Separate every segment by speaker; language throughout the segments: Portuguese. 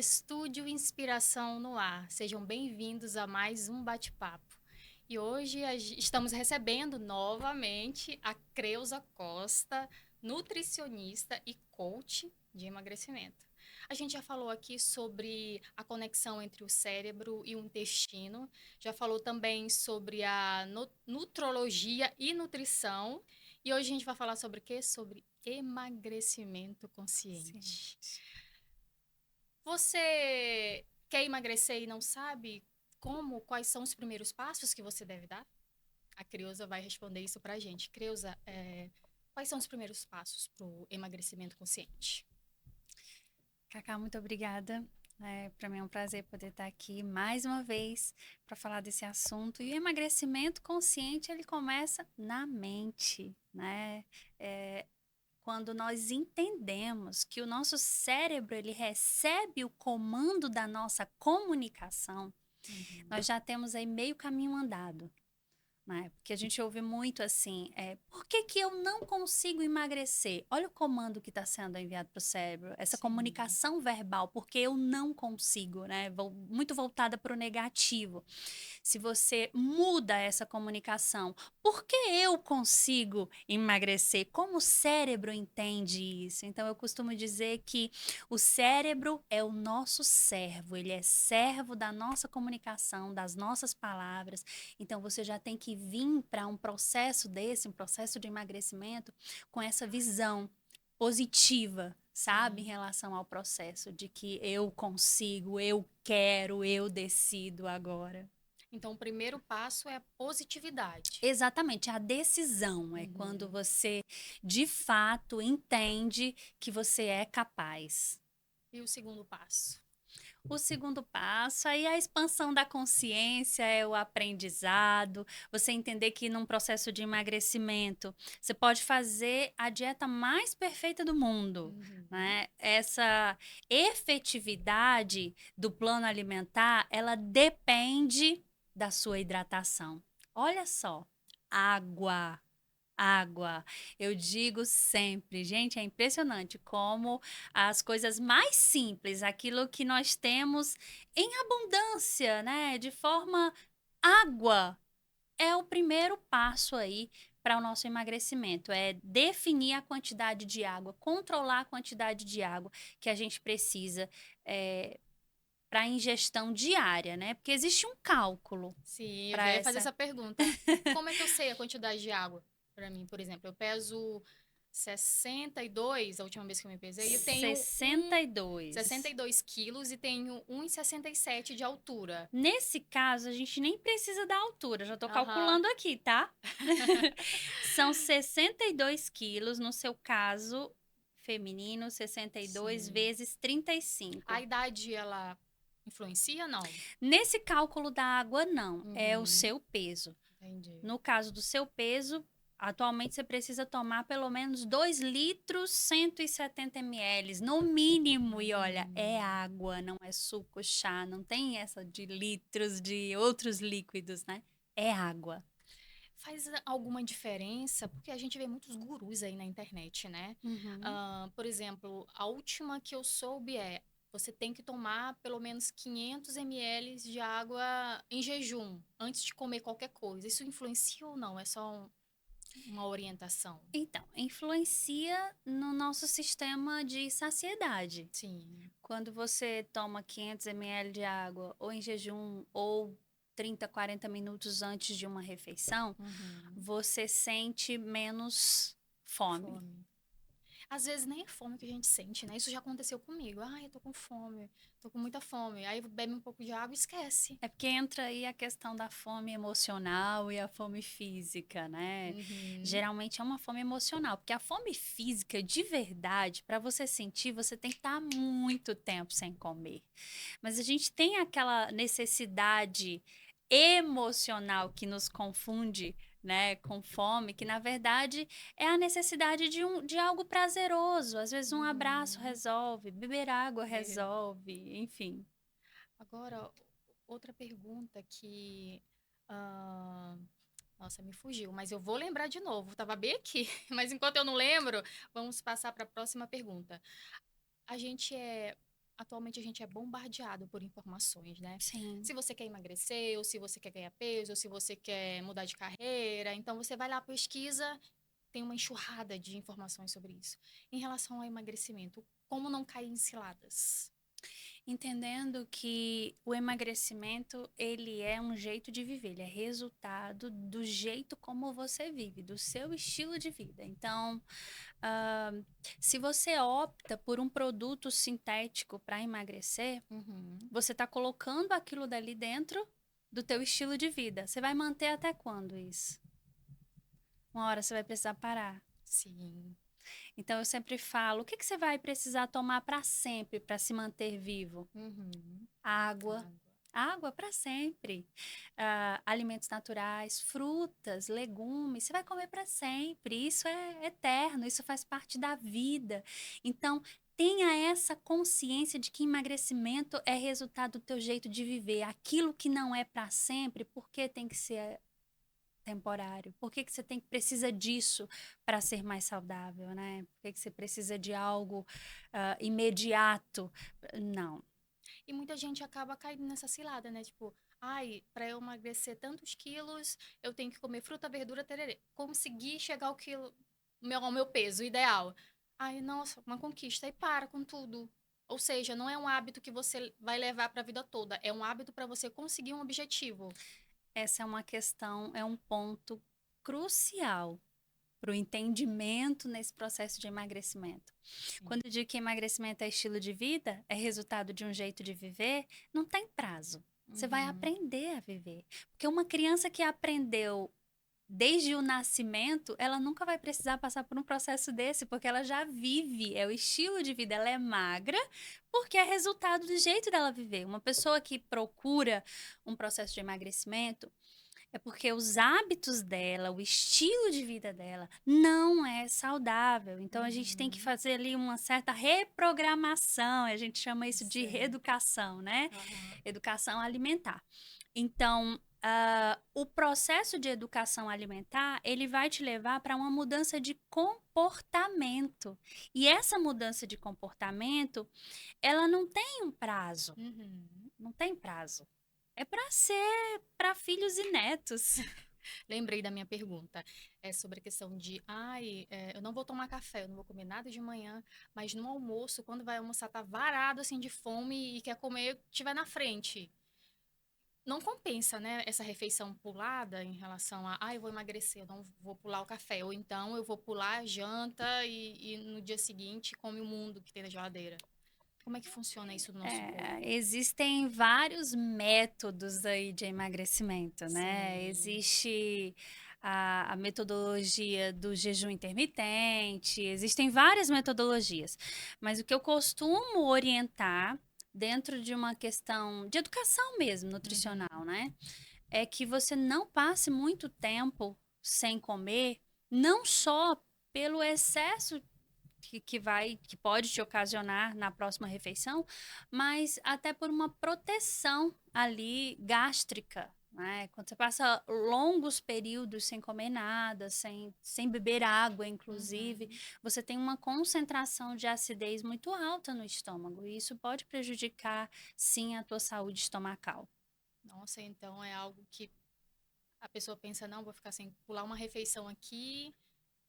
Speaker 1: Estúdio Inspiração no Ar. Sejam bem-vindos a mais um bate-papo. E hoje estamos recebendo novamente a Creuza Costa, nutricionista e coach de emagrecimento. A gente já falou aqui sobre a conexão entre o cérebro e o intestino, já falou também sobre a nutrologia e nutrição, e hoje a gente vai falar sobre o quê? Sobre emagrecimento
Speaker 2: Sim.
Speaker 1: consciente. Você quer emagrecer e não sabe como, quais são os primeiros passos que você deve dar? A Creuza vai responder isso pra gente. Creuza, quais são os primeiros passos para o emagrecimento consciente?
Speaker 2: Cacá, muito obrigada. Para mim é um prazer poder estar aqui mais uma vez para falar desse assunto. E o emagrecimento consciente, ele começa na mente, né? É, quando nós entendemos que o nosso cérebro, ele recebe o comando da nossa comunicação,
Speaker 1: Uhum.
Speaker 2: nós já temos aí meio caminho andado. Né? Porque a gente ouve muito assim, por que que eu não consigo emagrecer? Olha o comando que está sendo enviado para o cérebro, essa
Speaker 1: Sim.
Speaker 2: comunicação verbal, porque eu não consigo, né? Muito voltada para o negativo. Se você muda essa comunicação, por que eu consigo emagrecer? Como o cérebro entende isso? Então, eu costumo dizer que o cérebro é o nosso servo, ele é servo da nossa comunicação, das nossas palavras. Então, você já tem que vir para um processo desse, um processo de emagrecimento, com essa visão positiva, sabe, em
Speaker 1: Sim.
Speaker 2: relação ao processo de que eu consigo, eu quero, eu decido agora.
Speaker 1: Então, o primeiro passo é a positividade.
Speaker 2: Exatamente, a decisão é quando
Speaker 1: Uhum.
Speaker 2: você de fato entende que você é capaz.
Speaker 1: E o segundo passo?
Speaker 2: O segundo passo aí é a expansão da consciência, é o aprendizado, você entender que num processo de emagrecimento, você pode fazer a dieta mais perfeita do mundo,
Speaker 1: Uhum.
Speaker 2: né? Essa efetividade do plano alimentar, ela depende da sua hidratação. Olha só, água. Água. Eu digo sempre, gente, é impressionante como as coisas mais simples, aquilo que nós temos em abundância, né, de forma água, é o primeiro passo aí para o nosso emagrecimento, é definir a quantidade de água, controlar a quantidade de água que a gente precisa para a ingestão diária, né? Porque existe um cálculo
Speaker 1: Sim, eu
Speaker 2: para
Speaker 1: já ia fazer
Speaker 2: essa.
Speaker 1: essa pergunta. Como é que eu sei a quantidade de água? Para mim, por exemplo, eu peso 62 a última vez que eu me pesei, e eu tenho
Speaker 2: 62.
Speaker 1: 62 quilos e tenho 1,67 de altura.
Speaker 2: Nesse caso, a gente nem precisa da altura, já tô
Speaker 1: Aham.
Speaker 2: calculando aqui, tá? São 62 quilos, no seu caso, feminino, 62
Speaker 1: Sim.
Speaker 2: vezes trinta e
Speaker 1: A
Speaker 2: cinco.
Speaker 1: idade, ela influencia, não?
Speaker 2: Nesse cálculo da água, não, é o
Speaker 1: Uhum.
Speaker 2: seu peso.
Speaker 1: Entendi.
Speaker 2: No caso do seu peso, atualmente você precisa tomar pelo menos 2 litros 170 ml, no mínimo. E olha, é
Speaker 1: Hum.
Speaker 2: água, não é suco, chá, não tem essa de litros de outros líquidos, né? É água.
Speaker 1: Faz alguma diferença? Porque a gente vê muitos gurus aí na internet, né?
Speaker 2: Uhum.
Speaker 1: Por exemplo, a última que eu soube é: você tem que tomar pelo menos 500 ml de água em jejum antes de comer qualquer coisa. Isso influencia ou não? É só uma orientação?
Speaker 2: Então, influencia no nosso sistema de saciedade.
Speaker 1: Sim.
Speaker 2: Quando você toma 500 ml de água, ou em jejum, ou 30, 40 minutos antes de uma refeição,
Speaker 1: Uhum.
Speaker 2: você sente menos fome.
Speaker 1: Fome. Às vezes nem é fome que a gente sente, né? Isso já aconteceu comigo. Ai, eu tô com fome, tô com muita fome. Aí bebe um pouco de água e esquece.
Speaker 2: É porque entra aí a questão da fome emocional e a fome física, né?
Speaker 1: Uhum.
Speaker 2: Geralmente é uma fome emocional, porque a fome física, de verdade, para você sentir, você tem que estar muito tempo sem comer. Mas a gente tem aquela necessidade emocional que nos confunde, né, com fome, que na verdade é a necessidade de algo prazeroso. Às vezes um abraço
Speaker 1: Uhum.
Speaker 2: resolve, beber água
Speaker 1: É.
Speaker 2: resolve, enfim.
Speaker 1: Agora, outra pergunta que. ah, Nossa, me fugiu, mas eu vou lembrar de novo. Tava bem aqui, mas enquanto eu não lembro, vamos passar para a próxima pergunta. A gente é. atualmente a gente é bombardeado por informações, né?
Speaker 2: Sim.
Speaker 1: Se você quer emagrecer, ou se você quer ganhar peso, ou se você quer mudar de carreira, então você vai lá, pesquisa, tem uma enxurrada de informações sobre isso. Em relação ao emagrecimento, como não cair em ciladas?
Speaker 2: Entendendo que o emagrecimento, ele é um jeito de viver, ele é resultado do jeito como você vive, do seu estilo de vida. Então, ah, se você opta por um produto sintético para emagrecer,
Speaker 1: Uhum.
Speaker 2: você está colocando aquilo dali dentro do teu estilo de vida. Você vai manter até quando isso? Uma hora você vai precisar parar.
Speaker 1: Sim.
Speaker 2: Então, eu sempre falo, o que que você vai precisar tomar para sempre para se manter vivo?
Speaker 1: Uhum.
Speaker 2: Água.
Speaker 1: Água.
Speaker 2: Água para sempre. Alimentos naturais, frutas, legumes, você vai comer para sempre. Isso é eterno, isso faz parte da vida. Então, tenha essa consciência de que emagrecimento é resultado do teu jeito de viver. Aquilo que não é para sempre, por que tem que ser temporário? Por que que você precisa disso para ser mais saudável, né? Por que que você precisa de algo imediato? Não.
Speaker 1: E muita gente acaba caindo nessa cilada, né? Tipo, ai, para eu emagrecer tantos quilos, eu tenho que comer fruta, verdura, tererê. Conseguir chegar ao meu peso ideal. Ai, nossa, uma conquista. E para com tudo. Ou seja, não é um hábito que você vai levar para a vida toda. É um hábito para você conseguir um objetivo.
Speaker 2: Essa é uma questão, é um ponto crucial para o entendimento nesse processo de emagrecimento.
Speaker 1: Sim.
Speaker 2: Quando eu digo que emagrecimento é estilo de vida, é resultado de um jeito de viver, não tem prazo. Você vai
Speaker 1: Uhum.
Speaker 2: aprender a viver. Porque uma criança que aprendeu desde o nascimento, ela nunca vai precisar passar por um processo desse, porque ela já vive, é o estilo de vida, ela é magra, porque é resultado do jeito dela viver. Uma pessoa que procura um processo de emagrecimento é porque os hábitos dela, o estilo de vida dela não é saudável. Então a gente tem que
Speaker 1: Uhum.
Speaker 2: fazer ali uma certa reprogramação, a gente chama isso de
Speaker 1: Certo.
Speaker 2: reeducação, né?
Speaker 1: Aham.
Speaker 2: Educação alimentar. Então, o processo de educação alimentar, ele vai te levar para uma mudança de comportamento. E essa mudança de comportamento, ela não tem um prazo,
Speaker 1: Uhum.
Speaker 2: não tem prazo. É para ser para filhos e netos.
Speaker 1: Lembrei da minha pergunta. É sobre a questão de, ai, eu não vou tomar café, eu não vou comer nada de manhã, mas no almoço, quando vai almoçar, tá varado assim de fome e quer comer o que tiver na frente. Não compensa, né, essa refeição pulada em relação a, eu vou emagrecer, eu não vou pular o café. Ou então eu vou pular a janta e no dia seguinte come o mundo que tem na geladeira. Como é que funciona isso no nosso corpo?
Speaker 2: Existem vários métodos aí de emagrecimento, né?
Speaker 1: Sim.
Speaker 2: Existe a metodologia do jejum intermitente, existem várias metodologias, mas o que eu costumo orientar dentro de uma questão de educação mesmo,
Speaker 1: Uhum.
Speaker 2: nutricional, né? É que você não passe muito tempo sem comer, não só pelo excesso que pode te ocasionar na próxima refeição, mas até por uma proteção ali gástrica, né? Quando você passa longos períodos sem comer nada, sem beber água, inclusive,
Speaker 1: Uhum.
Speaker 2: você tem uma concentração de acidez muito alta no estômago, e isso pode prejudicar, sim, a tua saúde estomacal.
Speaker 1: Nossa, então é algo que a pessoa pensa, não, vou ficar sem pular uma refeição aqui,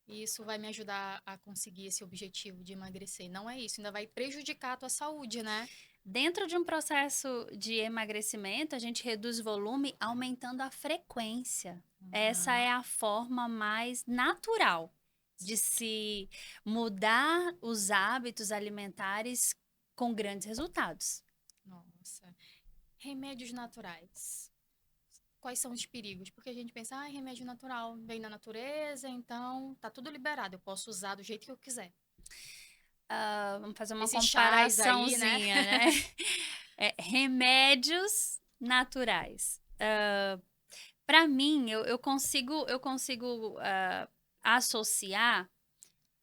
Speaker 1: e isso vai me ajudar a conseguir esse objetivo de emagrecer. Não é isso, ainda vai prejudicar a tua saúde, né?
Speaker 2: Dentro de um processo de emagrecimento, a gente reduz volume aumentando a frequência. Essa
Speaker 1: Uhum.
Speaker 2: é a forma mais natural de se mudar os hábitos alimentares com grandes resultados.
Speaker 1: Nossa. Remédios naturais. Quais são os perigos? Porque a gente pensa, remédio natural vem da natureza, então tá tudo liberado, eu posso usar do jeito que eu quiser.
Speaker 2: Vamos fazer uma
Speaker 1: Esses chás aí, né?
Speaker 2: comparaçãozinha, né? Remédios naturais. Para mim, eu consigo associar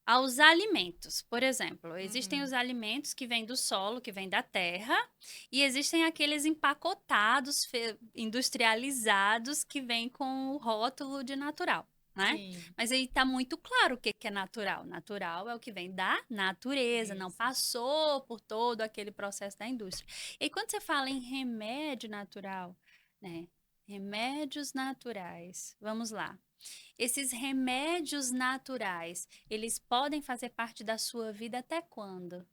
Speaker 2: aos alimentos. Por exemplo, existem
Speaker 1: Uhum.
Speaker 2: os alimentos que vêm do solo, que vêm da terra, e existem aqueles empacotados, industrializados, que vêm com o rótulo de natural. né?
Speaker 1: Sim.
Speaker 2: Mas aí tá muito claro o que que é natural. Natural é o que vem da natureza, não
Speaker 1: Beleza.
Speaker 2: passou por todo aquele processo da indústria. E aí, quando você fala em remédio natural, né? Remédios naturais. Vamos lá. Esses remédios naturais, eles podem fazer parte da sua vida até quando?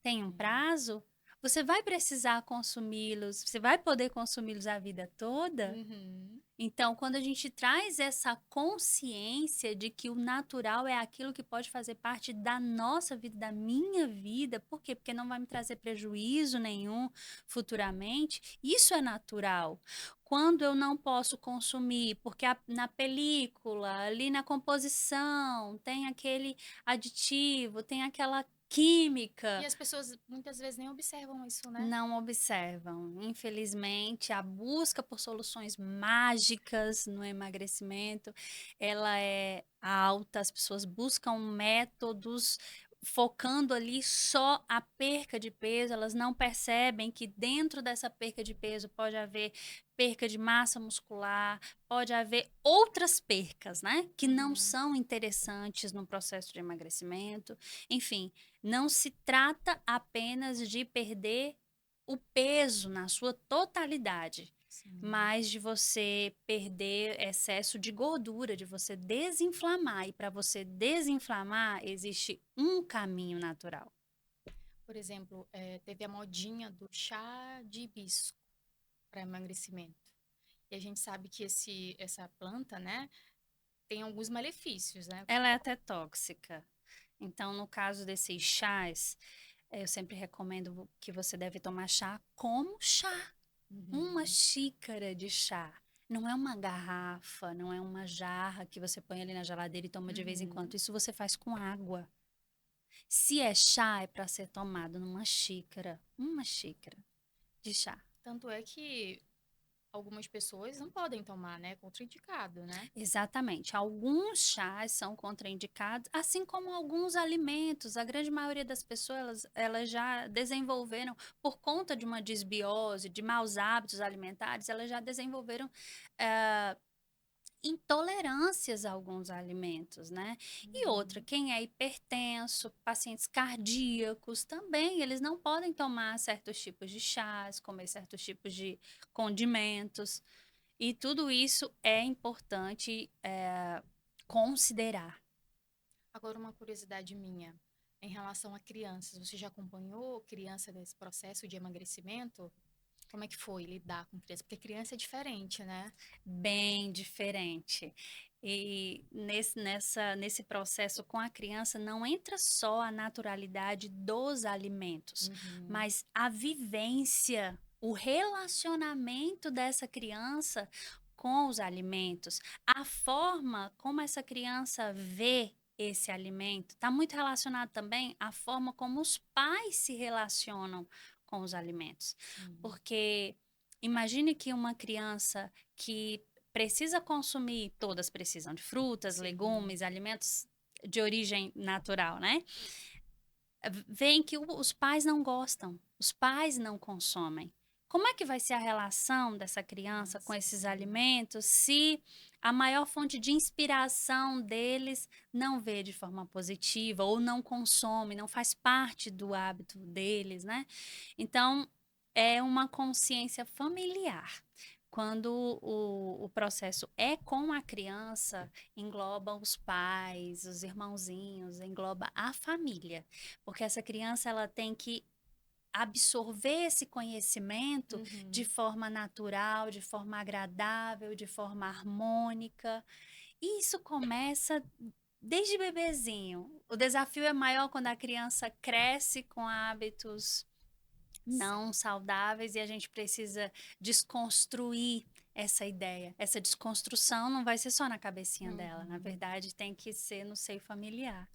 Speaker 2: Tem um
Speaker 1: Sim.
Speaker 2: prazo? Você vai precisar consumi-los? Você vai poder consumi-los a vida toda?
Speaker 1: Uhum.
Speaker 2: Então, quando a gente traz essa consciência de que o natural é aquilo que pode fazer parte da nossa vida, da minha vida, por quê? Porque não vai me trazer prejuízo nenhum futuramente, isso é natural. Quando eu não posso consumir, porque na película, ali na composição, tem aquele aditivo, tem aquela
Speaker 1: E
Speaker 2: química.
Speaker 1: as pessoas muitas vezes nem observam isso, né?
Speaker 2: Não observam. Infelizmente, a busca por soluções mágicas no emagrecimento, ela é alta. As pessoas buscam métodos focando ali só a perca de peso. Elas não percebem que dentro dessa perca de peso pode haver perca de massa muscular, pode haver outras percas, né? Que não
Speaker 1: Uhum.
Speaker 2: são interessantes no processo de emagrecimento. Enfim, não se trata apenas de perder o peso na sua totalidade,
Speaker 1: Sim.
Speaker 2: mas de você perder excesso de gordura, de você desinflamar. E para você desinflamar, existe um caminho natural.
Speaker 1: Por exemplo, teve a modinha do chá de hibisco para emagrecimento. E a gente sabe que essa planta, né, tem alguns malefícios, né?
Speaker 2: Ela é até tóxica. Então, no caso desses chás, eu sempre recomendo que você deve tomar chá como chá. Uma
Speaker 1: Uhum.
Speaker 2: xícara de chá. Não é uma garrafa, não é uma jarra que você põe ali na geladeira e toma de vez em quando.
Speaker 1: Uhum.
Speaker 2: Isso você faz com água. Se é chá, é para ser tomado numa xícara. Uma xícara de chá.
Speaker 1: Tanto é que algumas pessoas não podem tomar, né? Contraindicado, né?
Speaker 2: Exatamente. Alguns chás são contraindicados, assim como alguns alimentos. A grande maioria das pessoas, elas já desenvolveram, por conta de uma desbiose, de maus hábitos alimentares, elas já desenvolveram eh, intolerâncias a alguns alimentos, né? E outra,
Speaker 1: Uhum.
Speaker 2: quem é hipertenso, pacientes cardíacos também, eles não podem tomar certos tipos de chás, comer certos tipos de condimentos. E tudo isso é importante considerar.
Speaker 1: Agora, uma curiosidade minha, em relação a crianças, você já acompanhou criança nesse processo de emagrecimento? Como é que foi lidar com criança? Porque criança é diferente, né?
Speaker 2: Bem diferente. E nesse processo com a criança não entra só a naturalidade dos alimentos,
Speaker 1: Uhum.
Speaker 2: mas a vivência, o relacionamento dessa criança com os alimentos, a forma como essa criança vê esse alimento, está muito relacionado também à forma como os pais se relacionam com os alimentos.
Speaker 1: Sim.
Speaker 2: Porque imagine que uma criança que precisa consumir, todas precisam de frutas,
Speaker 1: Sim.
Speaker 2: legumes, alimentos de origem natural, né? Veem que os pais não gostam, os pais não consomem. Como é que vai ser a relação dessa criança com esses
Speaker 1: Sim.
Speaker 2: alimentos se a maior fonte de inspiração deles não vê de forma positiva ou não consome, não faz parte do hábito deles, né? Então, é uma consciência familiar. Quando o processo é com a criança, engloba os pais, os irmãozinhos, engloba a família, porque essa criança ela tem que absorver esse conhecimento de
Speaker 1: Uhum.
Speaker 2: forma natural, de forma agradável, de forma harmônica. E isso começa desde bebezinho. O desafio é maior quando a criança cresce com hábitos não
Speaker 1: Sim.
Speaker 2: saudáveis e a gente precisa desconstruir essa ideia. Essa desconstrução não vai ser só na cabecinha dela, na
Speaker 1: Uhum.
Speaker 2: verdade tem que ser no seio familiar.